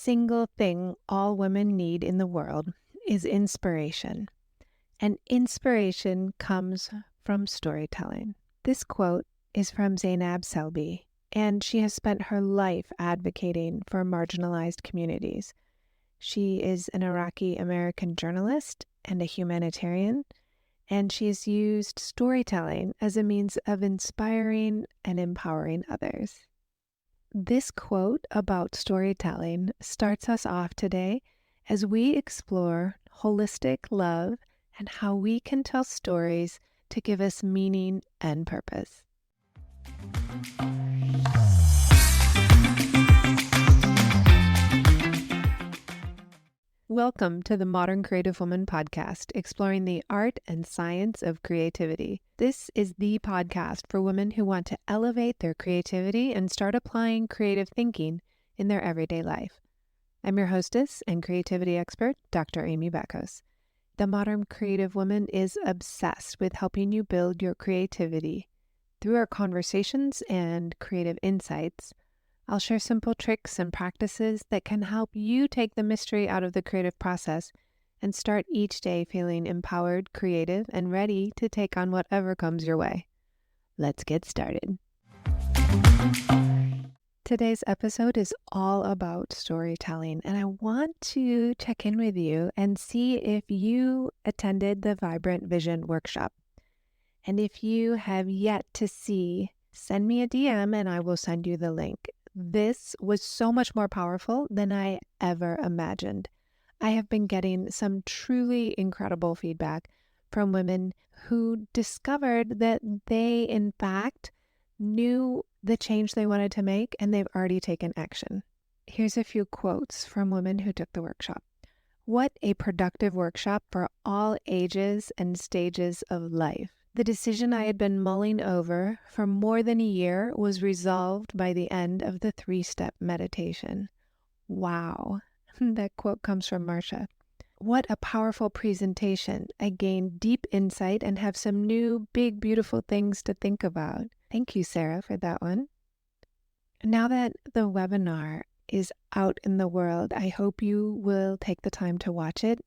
single thing all women need in the world is inspiration. And inspiration comes from storytelling. This quote is from Zainab Salbi, and she has spent her life advocating for marginalized communities. She is an Iraqi American journalist and a humanitarian, and she has used storytelling as a means of inspiring and empowering others. This quote about storytelling starts us off today as we explore holistic love and how we can tell stories to give us meaning and purpose. Welcome to the Modern Creative Woman podcast, exploring the art and science of creativity. This is the podcast for women who want to elevate their creativity and start applying creative thinking in their everyday life. I'm your hostess and creativity expert, Dr. Amy Beckos. The Modern Creative Woman is obsessed with helping you build your creativity. Through our conversations and creative insights, I'll share simple tricks and practices that can help you take the mystery out of the creative process and start each day feeling empowered, creative, and ready to take on whatever comes your way. Let's get started. Today's episode is all about storytelling, and I want to check in with you and see if you attended the Vibrant Vision workshop. And if you have yet to see, send me a DM and I will send you the link. This was so much more powerful than I ever imagined. I have been getting some truly incredible feedback from women who discovered that they, in fact, knew the change they wanted to make and they've already taken action. Here's a few quotes from women who took the workshop. What a productive workshop for all ages and stages of life. The decision I had been mulling over for more than a year was resolved by the end of the 3-step meditation. Wow. That quote comes from Marcia. What a powerful presentation. I gained deep insight and have some new, big, beautiful things to think about. Thank you, Sarah, for that one. Now that the webinar is out in the world, I hope you will take the time to watch it,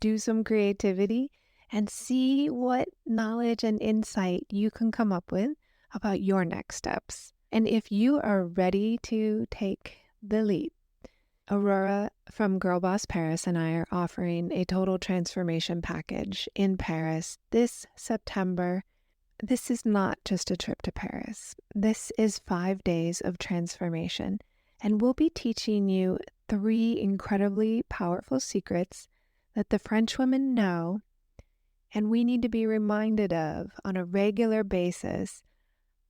do some creativity, and see what knowledge and insight you can come up with about your next steps. And if you are ready to take the leap, Aurora from Girl Boss Paris and I are offering a total transformation package in Paris this September. This is not just a trip to Paris. This is 5 days of transformation, and we'll be teaching you 3 incredibly powerful secrets that the French women know and we need to be reminded of on a regular basis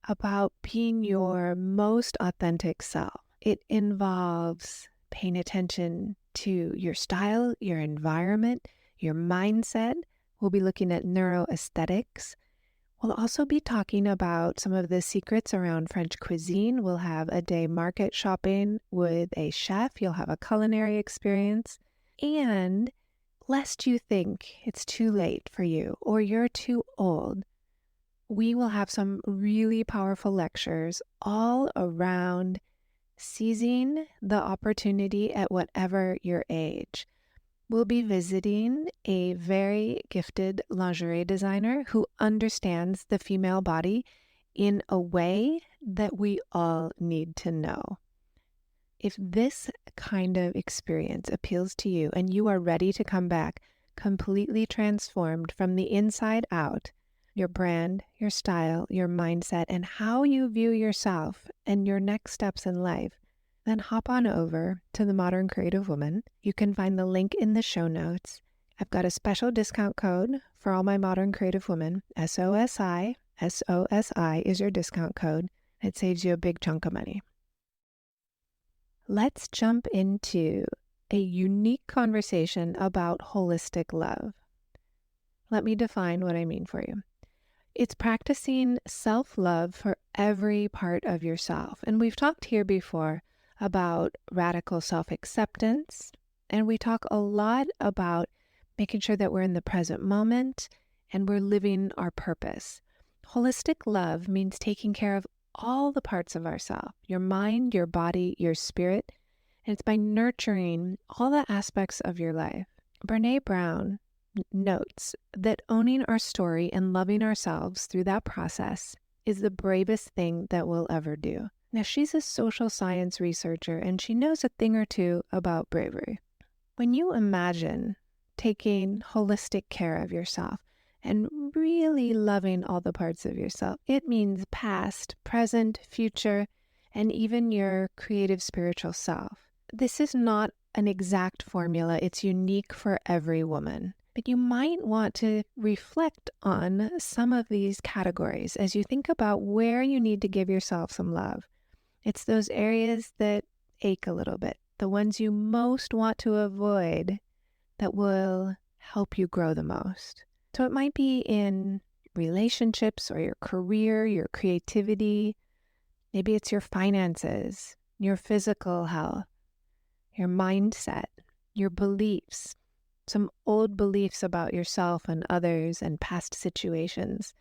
about being your most authentic self. It involves paying attention to your style, your environment, your mindset. We'll be looking at neuroaesthetics. We'll also be talking about some of the secrets around French cuisine. We'll have a day market shopping with a chef. You'll have a culinary experience. And lest you think it's too late for you or you're too old, we will have some really powerful lectures all around seizing the opportunity at whatever your age. We'll be visiting a very gifted lingerie designer who understands the female body in a way that we all need to know. If this kind of experience appeals to you and you are ready to come back completely transformed from the inside out, your brand, your style, your mindset, and how you view yourself and your next steps in life, then hop on over to the Modern Creative Woman. You can find the link in the show notes. I've got a special discount code for all my Modern Creative Women. SOSI is your discount code. It saves you a big chunk of money. Let's jump into a unique conversation about holistic love. Let me define what I mean for you. It's practicing self-love for every part of yourself. And we've talked here before about radical self-acceptance, and we talk a lot about making sure that we're in the present moment and we're living our purpose. Holistic love means taking care of all the parts of ourselves, your mind, your body, your spirit, And it's by nurturing all the aspects of your life. Brene Brown notes that owning our story and loving ourselves through that process is the bravest thing that we'll ever do. Now, she's a social science researcher and she knows a thing or two about bravery. When you imagine taking holistic care of yourself and really loving all the parts of yourself, it means past, present, future, and even your creative spiritual self. This is not an exact formula. It's unique for every woman. But you might want to reflect on some of these categories as you think about where you need to give yourself some love. It's those areas that ache a little bit, the ones you most want to avoid that will help you grow the most. So it might be in relationships or your career, your creativity. Maybe it's your finances, your physical health, your mindset, your beliefs, some old beliefs about yourself and others and past situations.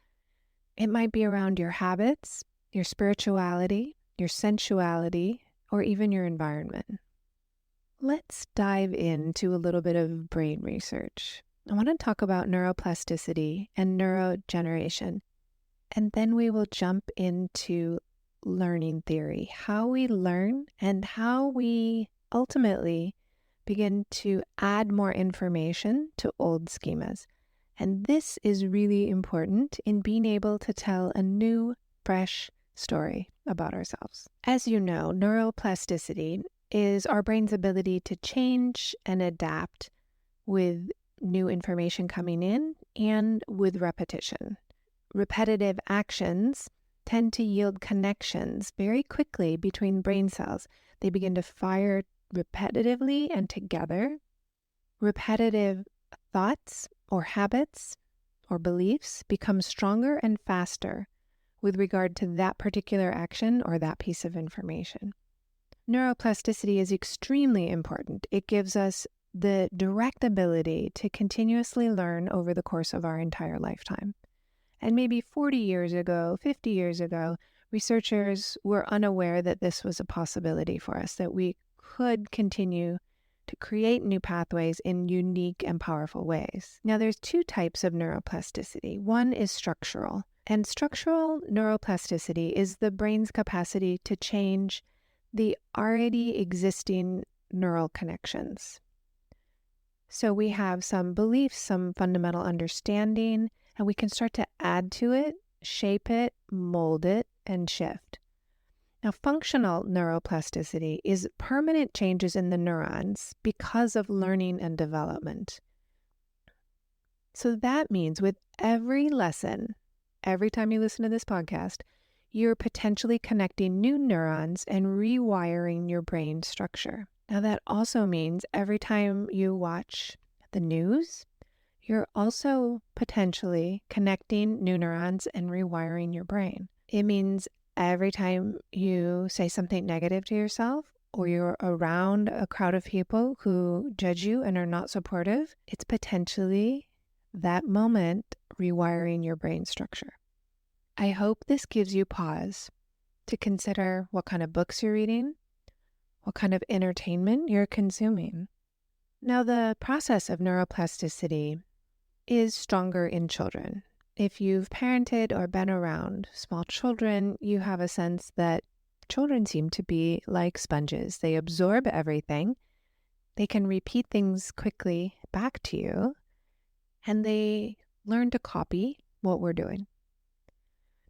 It might be around your habits, your spirituality, your sensuality, or even your environment. Let's dive into a little bit of brain research. I want to talk about neuroplasticity and neurogeneration, and then we will jump into learning theory, how we learn and how we ultimately begin to add more information to old schemas. And this is really important in being able to tell a new, fresh story about ourselves. As you know, neuroplasticity is our brain's ability to change and adapt with new information coming in and with repetition. Repetitive actions tend to yield connections very quickly between brain cells. They begin to fire repetitively and together. Repetitive thoughts or habits or beliefs become stronger and faster with regard to that particular action or that piece of information. Neuroplasticity is extremely important. It gives us the direct ability to continuously learn over the course of our entire lifetime. And maybe 40 years ago, 50 years ago, researchers were unaware that this was a possibility for us, that we could continue to create new pathways in unique and powerful ways. Now, there's two types of neuroplasticity. One is structural, and structural neuroplasticity is the brain's capacity to change the already existing neural connections. So we have some beliefs, some fundamental understanding, and we can start to add to it, shape it, mold it, and shift. Now, functional neuroplasticity is permanent changes in the neurons because of learning and development. So that means with every lesson, every time you listen to this podcast, you're potentially connecting new neurons and rewiring your brain structure. Now, that also means every time you watch the news, you're also potentially connecting new neurons and rewiring your brain. It means every time you say something negative to yourself or you're around a crowd of people who judge you and are not supportive, it's potentially that moment rewiring your brain structure. I hope this gives you pause to consider what kind of books you're reading, what kind of entertainment you're consuming. Now, the process of neuroplasticity is stronger in children. If you've parented or been around small children, you have a sense that children seem to be like sponges. They absorb everything. They can repeat things quickly back to you, and they learn to copy what we're doing.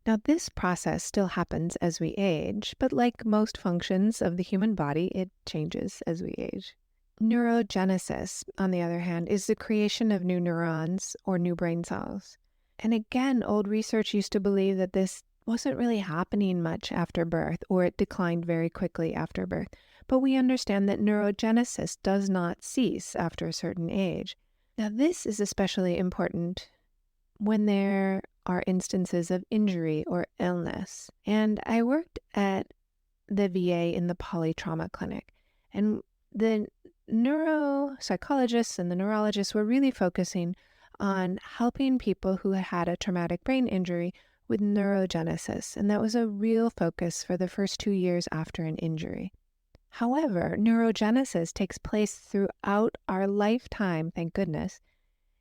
Now, this process still happens as we age, but like most functions of the human body, it changes as we age. Neurogenesis, on the other hand, is the creation of new neurons or new brain cells. And again, old research used to believe that this wasn't really happening much after birth, or it declined very quickly after birth. But we understand that neurogenesis does not cease after a certain age. Now, this is especially important when there are instances of injury or illness. And I worked at the VA in the polytrauma clinic, and the neuropsychologists and the neurologists were really focusing on helping people who had a traumatic brain injury with neurogenesis. And that was a real focus for the first 2 years after an injury. However, neurogenesis takes place throughout our lifetime, thank goodness,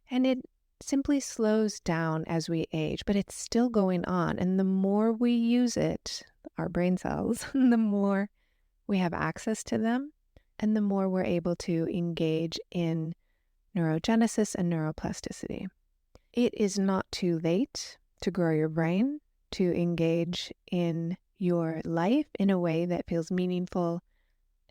and it simply slows down as we age, but it's still going on. And the more we use it, our brain cells, the more we have access to them, and the more we're able to engage in neurogenesis and neuroplasticity. It is not too late to grow your brain, to engage in your life in a way that feels meaningful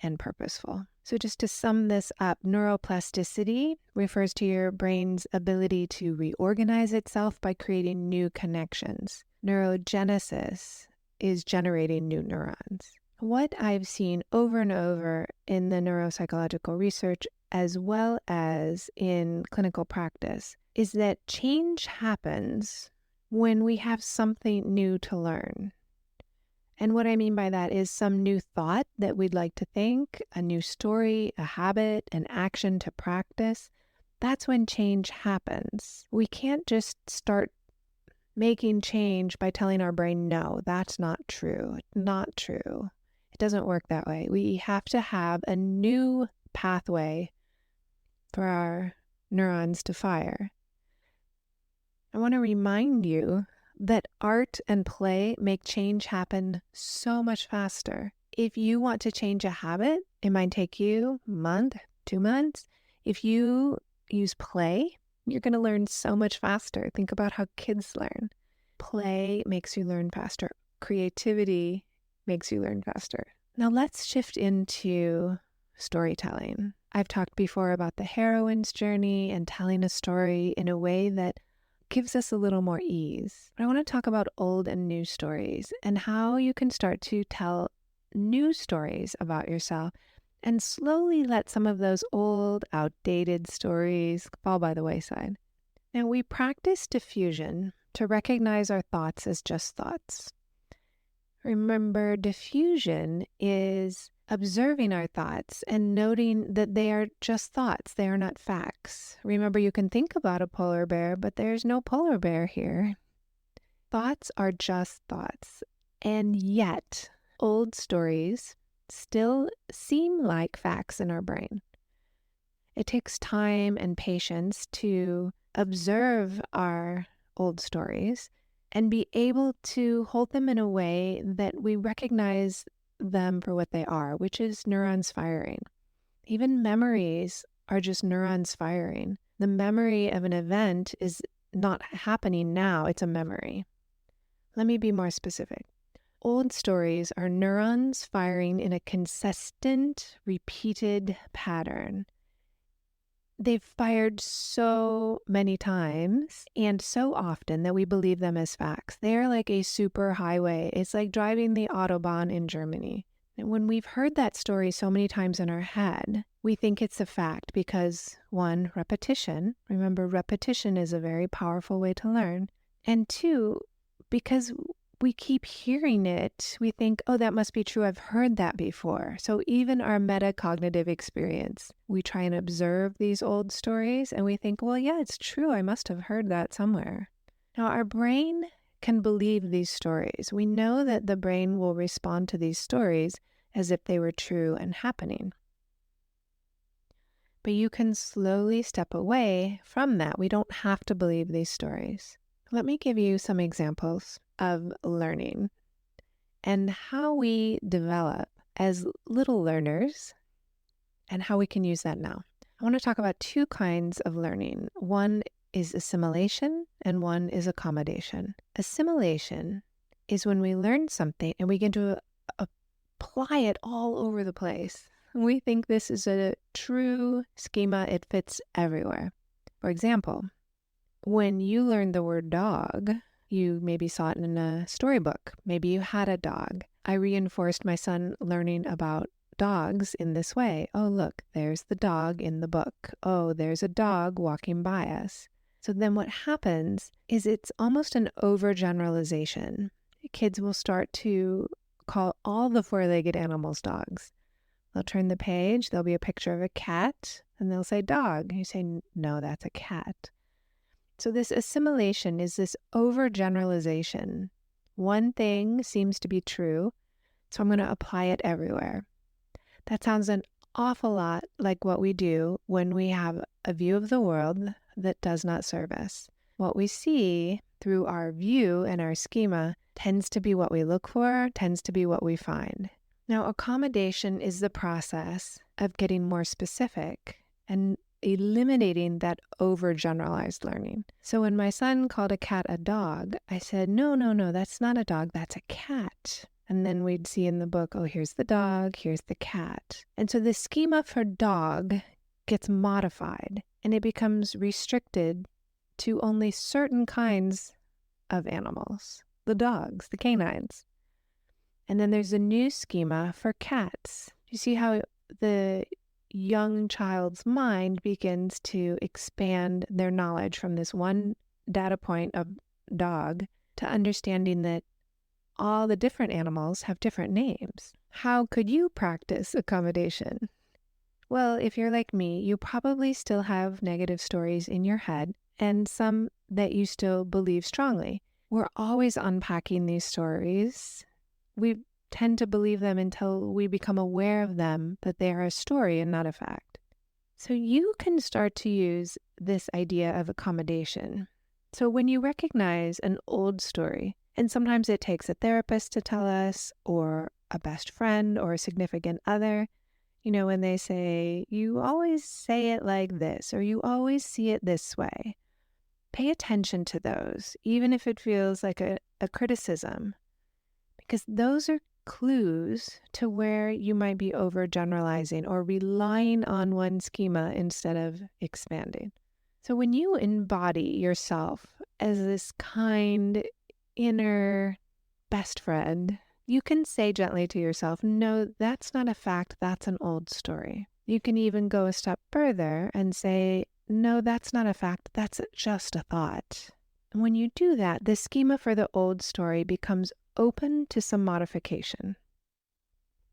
and purposeful. So just to sum this up, neuroplasticity refers to your brain's ability to reorganize itself by creating new connections. Neurogenesis is generating new neurons. What I've seen over and over in the neuropsychological research, as well as in clinical practice, is that change happens when we have something new to learn. And what I mean by that is some new thought that we'd like to think, a new story, a habit, an action to practice. That's when change happens. We can't just start making change by telling our brain, no, that's not true. Not true. It doesn't work that way. We have to have a new pathway for our neurons to fire. I want to remind you that art and play make change happen so much faster. If you want to change a habit, it might take you a month, 2 months. If you use play, you're going to learn so much faster. Think about how kids learn. Play makes you learn faster. Creativity makes you learn faster. Now let's shift into storytelling. I've talked before about the heroine's journey and telling a story in a way that gives us a little more ease. But I want to talk about old and new stories and how you can start to tell new stories about yourself and slowly let some of those old, outdated stories fall by the wayside. Now, we practice diffusion to recognize our thoughts as just thoughts. Remember, diffusion is observing our thoughts and noting that they are just thoughts. They are not facts. Remember, you can think about a polar bear, but there's no polar bear here. Thoughts are just thoughts. And yet, old stories still seem like facts in our brain. It takes time and patience to observe our old stories and be able to hold them in a way that we recognize them for what they are, which is neurons firing. Even memories are just neurons firing. The memory of an event is not happening now, it's a memory. Let me be more specific. Old stories are neurons firing in a consistent, repeated pattern. They've fired so many times and so often that we believe them as facts. They're like a super highway. It's like driving the Autobahn in Germany. And when we've heard that story so many times in our head, we think it's a fact because, one, repetition. Remember, repetition is a very powerful way to learn. And two, because we keep hearing it, we think, oh, that must be true. I've heard that before. So even our metacognitive experience, we try and observe these old stories and we think, well, yeah, it's true. I must have heard that somewhere. Now, our brain can believe these stories. We know that the brain will respond to these stories as if they were true and happening. But you can slowly step away from that. We don't have to believe these stories. Let me give you some examples of learning and how we develop as little learners and how we can use that now. I want to talk about two kinds of learning. One is assimilation and one is accommodation. Assimilation is when we learn something and we get to apply it all over the place. We think this is a true schema. It fits everywhere. For example, when you learned the word dog, you maybe saw it in a storybook. Maybe you had a dog. I reinforced my son learning about dogs in this way. Oh, look, there's the dog in the book. Oh, there's a dog walking by us. So then what happens is it's almost an overgeneralization. Kids will start to call all the four-legged animals dogs. They'll turn the page, there'll be a picture of a cat, and they'll say dog. You say, no, that's a cat. So this assimilation is this overgeneralization. One thing seems to be true, so I'm going to apply it everywhere. That sounds an awful lot like what we do when we have a view of the world that does not serve us. What we see through our view and our schema tends to be what we look for, tends to be what we find. Now, accommodation is the process of getting more specific and eliminating that overgeneralized learning. So when my son called a cat a dog, I said, no, that's not a dog, that's a cat. And then we'd see in the book, oh, here's the dog, here's the cat. And so the schema for dog gets modified and it becomes restricted to only certain kinds of animals, the dogs, the canines. And then there's a new schema for cats. You see how the young child's mind begins to expand their knowledge from this one data point of dog to understanding that all the different animals have different names. How could you practice accommodation? Well, if you're like me, you probably still have negative stories in your head and some that you still believe strongly. We're always unpacking these stories. We tend to believe them until we become aware of them, that they are a story and not a fact. So you can start to use this idea of accommodation. So when you recognize an old story, and sometimes it takes a therapist to tell us, or a best friend, or a significant other, when they say, you always say it like this, or you always see it this way. Pay attention to those, even if it feels like a criticism, because those are clues to where you might be overgeneralizing or relying on one schema instead of expanding. So when you embody yourself as this kind, inner best friend, you can say gently to yourself, no, that's not a fact, that's an old story. You can even go a step further and say, no, that's not a fact, that's just a thought. And when you do that, the schema for the old story becomes open to some modification.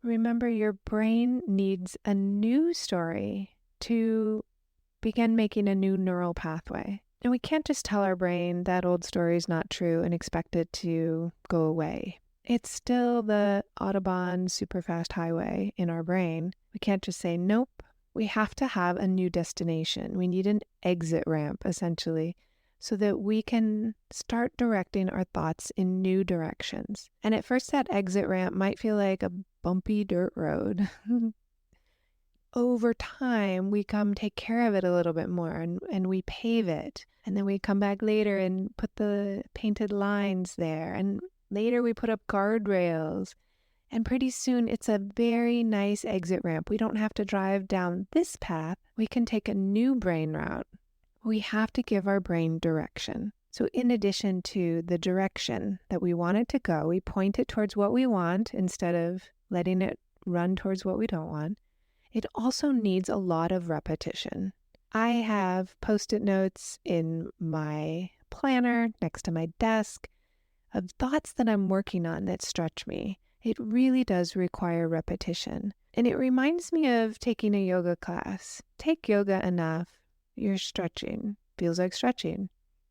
Remember, your brain needs a new story to begin making a new neural pathway. And we can't just tell our brain that old story is not true and expect it to go away. It's still the Autobahn superfast highway in our brain. We can't just say, nope. We have to have a new destination. We need an exit ramp, essentially, so that we can start directing our thoughts in new directions. And at first, that exit ramp might feel like a bumpy dirt road. Over time, we come take care of it a little bit more and we pave it. And then we come back later and put the painted lines there. And later we put up guardrails. And pretty soon it's a very nice exit ramp. We don't have to drive down this path. We can take a new brain route. We have to give our brain direction. So in addition to the direction that we want it to go, we point it towards what we want instead of letting it run towards what we don't want. It also needs a lot of repetition. I have Post-it notes in my planner next to my desk of thoughts that I'm working on that stretch me. It really does require repetition. And it reminds me of taking a yoga class. Take yoga enough, you're stretching. Feels like stretching.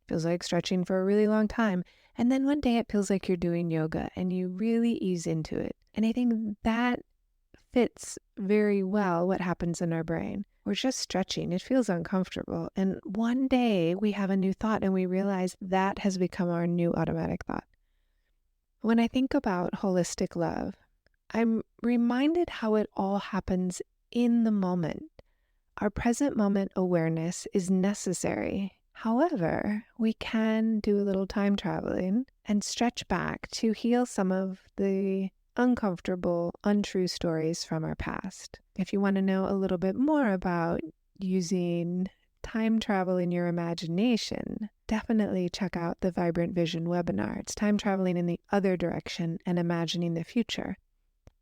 Feels like stretching for a really long time. And then one day it feels like you're doing yoga and you really ease into it. And I think that fits very well what happens in our brain. We're just stretching. It feels uncomfortable. And one day we have a new thought and we realize that has become our new automatic thought. When I think about holistic love, I'm reminded how it all happens in the moment. Our present moment awareness is necessary. However, we can do a little time traveling and stretch back to heal some of the uncomfortable, untrue stories from our past. If you want to know a little bit more about using time travel in your imagination, definitely check out the Vibrant Vision webinar. It's time traveling in the other direction and imagining the future.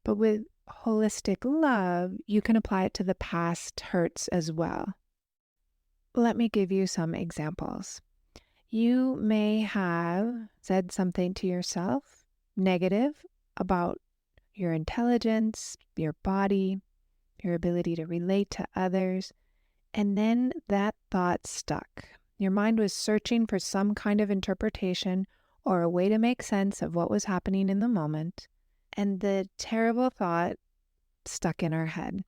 But with holistic love, you can apply it to the past hurts as well. Let me give you some examples. You may have said something to yourself negative about your intelligence, your body, your ability to relate to others, and then that thought stuck. Your mind was searching for some kind of interpretation or a way to make sense of what was happening in the moment, and the terrible thought stuck in our head.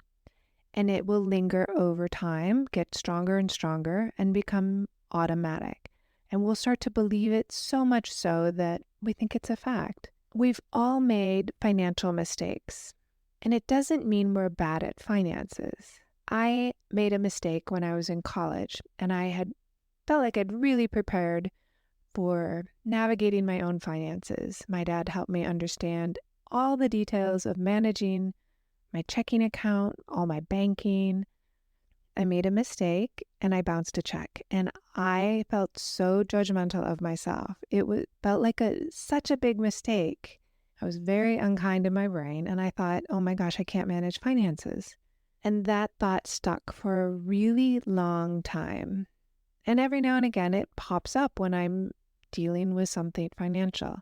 And it will linger over time, get stronger and stronger, and become automatic. And we'll start to believe it so much so that we think it's a fact. We've all made financial mistakes, and it doesn't mean we're bad at finances. I made a mistake when I was in college, and I had felt like I'd really prepared for navigating my own finances. My dad helped me understand all the details of managing my checking account, all my banking. I made a mistake and I bounced a check, and I felt so judgmental of myself. Felt like such a big mistake. I was very unkind in my brain, and I thought, oh my gosh, I can't manage finances. And that thought stuck for a really long time. And every now and again, it pops up when I'm dealing with something financial.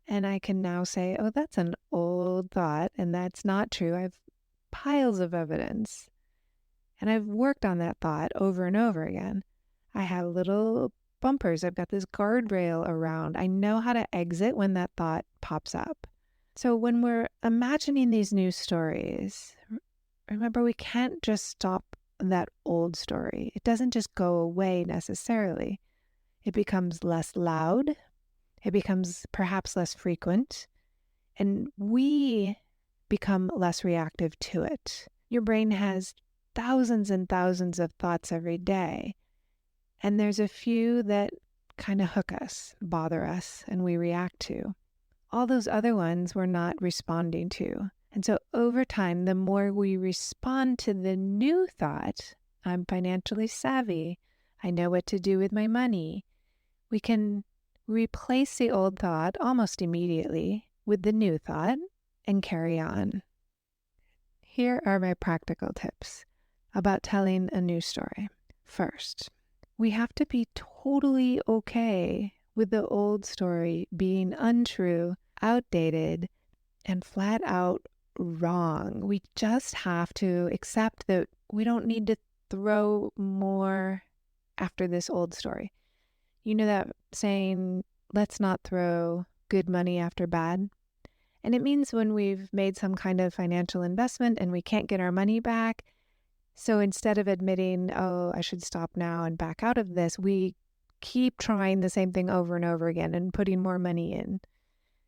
And I can now say, oh, that's an old thought, and that's not true. I've piles of evidence. And I've worked on that thought over and over again. I have little bumpers. I've got this guardrail around. I know how to exit when that thought pops up. So when we're imagining these new stories, remember, we can't just stop that old story. It doesn't just go away necessarily. It becomes less loud. It becomes perhaps less frequent. And we become less reactive to it. Your brain has thousands and thousands of thoughts every day. And there's a few that kind of hook us, bother us, and we react to. All those other ones we're not responding to. And so over time, the more we respond to the new thought, I'm financially savvy, I know what to do with my money, we can replace the old thought almost immediately with the new thought and carry on. Here are my practical tips about telling a new story. First, we have to be totally okay with the old story being untrue, outdated, and flat out wrong. We just have to accept that we don't need to throw more after this old story. You know that saying, let's not throw good money after bad? And it means when we've made some kind of financial investment and we can't get our money back, so instead of admitting, oh, I should stop now and back out of this, we keep trying the same thing over and over again and putting more money in.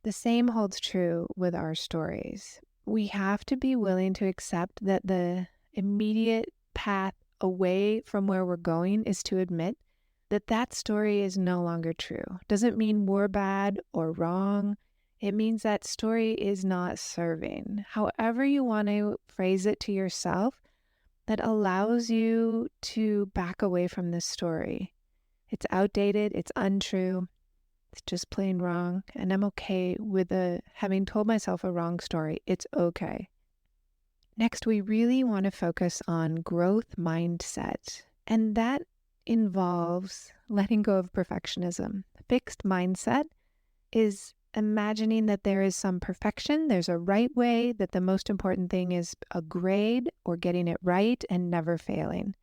The same holds true with our stories. We have to be willing to accept that the immediate path away from where we're going is to admit that that story is no longer true. Doesn't mean we're bad or wrong. It means that story is not serving. However you want to phrase it to yourself, that allows you to back away from this story. It's outdated, it's untrue, it's just plain wrong, and I'm okay with having told myself a wrong story. It's okay. Next, we really want to focus on growth mindset, and that involves letting go of perfectionism. Fixed mindset is imagining that there is some perfection, there's a right way, that the most important thing is a grade or getting it right and never failing.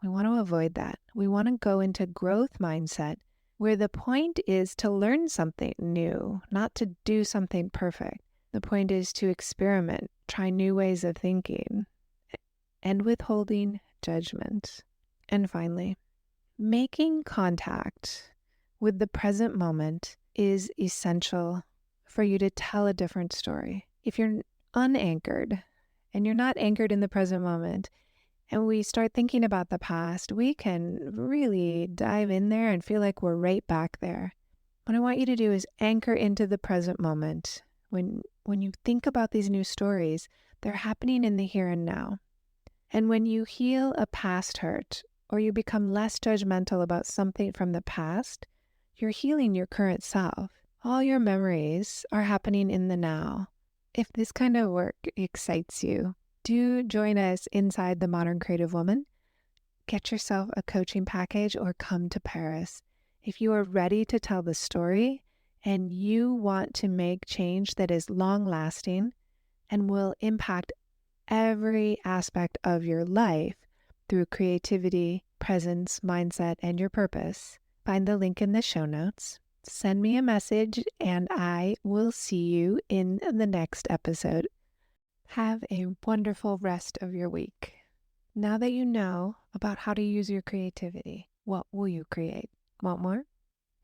We want to avoid that. We want to go into growth mindset where the point is to learn something new, not to do something perfect. The point is to experiment, try new ways of thinking, and withholding judgment. And finally, making contact with the present moment is essential for you to tell a different story. If you're unanchored and you're not anchored in the present moment, and we start thinking about the past, we can really dive in there and feel like we're right back there. What I want you to do is anchor into the present moment. When you think about these new stories, they're happening in the here and now. And when you heal a past hurt, or you become less judgmental about something from the past, you're healing your current self. All your memories are happening in the now. If this kind of work excites you, do join us inside the Modern Creative Woman. Get yourself a coaching package or come to Paris. If you are ready to tell the story and you want to make change that is long-lasting and will impact every aspect of your life through creativity, presence, mindset, and your purpose, find the link in the show notes. Send me a message and I will see you in the next episode. Have a wonderful rest of your week. Now that you know about how to use your creativity, what will you create? Want more?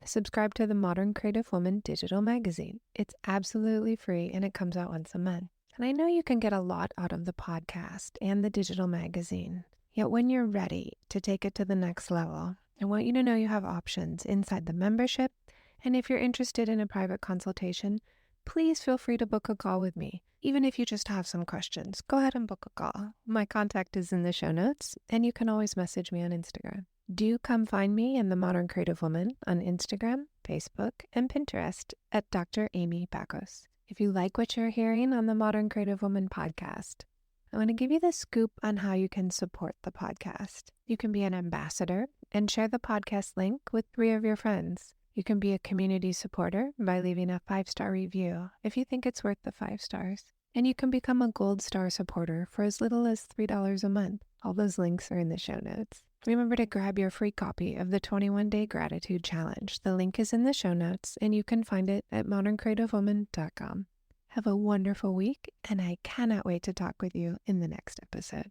Subscribe to the Modern Creative Woman digital magazine. It's absolutely free and it comes out once a month. And I know you can get a lot out of the podcast and the digital magazine. Yet when you're ready to take it to the next level, I want you to know you have options inside the membership. And if you're interested in a private consultation, please feel free to book a call with me. Even if you just have some questions, go ahead and book a call. My contact is in the show notes, and you can always message me on Instagram. Do come find me and the Modern Creative Woman on Instagram, Facebook, and Pinterest at Dr. Amy Bacos. If you like what you're hearing on the Modern Creative Woman podcast, I want to give you the scoop on how you can support the podcast. You can be an ambassador and share the podcast link with 3 of your friends. You can be a community supporter by leaving a 5-star review if you think it's worth the 5 stars. And you can become a gold star supporter for as little as $3 a month. All those links are in the show notes. Remember to grab your free copy of the 21-Day Gratitude Challenge. The link is in the show notes, and you can find it at moderncreativewoman.com. Have a wonderful week, and I cannot wait to talk with you in the next episode.